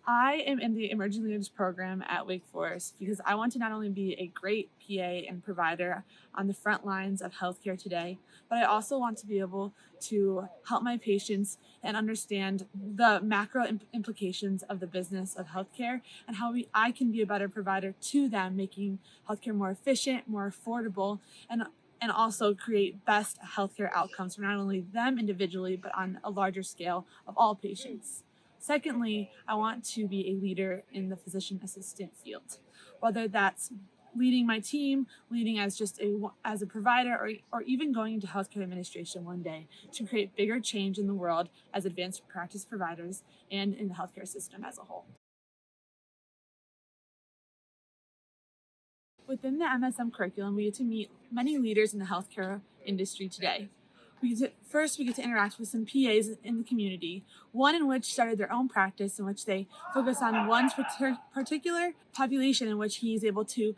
I am in the Emerging Leaders program at Wake Forest because I want to not only be a great PA and provider on the front lines of healthcare today, but I also want to be able to help my patients and understand the macro implications of the business of healthcare and how I can be a better provider to them, making healthcare more efficient, more affordable, and also create best healthcare outcomes for not only them individually, but on a larger scale of all patients. Secondly, I want to be a leader in the physician assistant field, whether that's leading my team, leading as as a provider, or even going into healthcare administration one day to create bigger change in the world as advanced practice providers and in the healthcare system as a whole. Within the MSM curriculum, we get to meet many leaders in the healthcare industry today. We get to interact with some PAs in the community, one in which started their own practice in which they focus on one particular population in which he is able to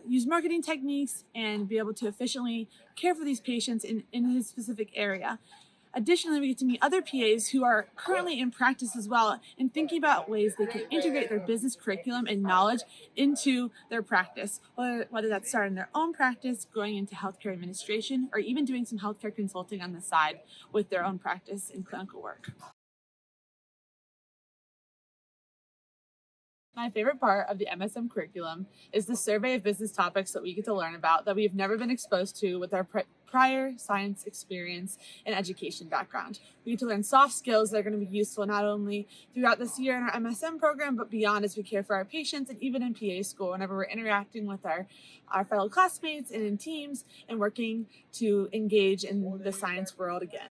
use marketing techniques and be able to efficiently care for these patients in his specific area. Additionally, we get to meet other PAs who are currently in practice as well and thinking about ways they can integrate their business curriculum and knowledge into their practice, whether that's starting their own practice, going into healthcare administration, or even doing some healthcare consulting on the side with their own practice and clinical work. My favorite part of the MSM curriculum is the survey of business topics that we get to learn about that we've never been exposed to with our prior science experience and education background. We get to learn soft skills that are going to be useful not only throughout this year in our MSM program, but beyond as we care for our patients and even in PA school whenever we're interacting with our fellow classmates and in teams and working to engage in the science world again.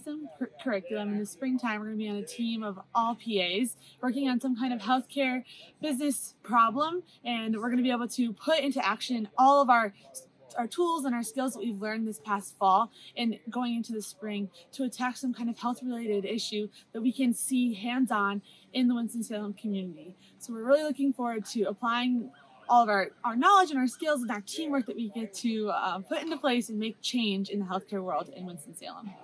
Some curriculum in the springtime. We're going to be on a team of all PAs working on some kind of healthcare business problem, and we're going to be able to put into action all of our tools and our skills that we've learned this past fall and going into the spring to attack some kind of health related issue that we can see hands-on in the Winston-Salem community. So we're really looking forward to applying all of our knowledge and our skills and our teamwork that we get to put into place and make change in the healthcare world in Winston-Salem.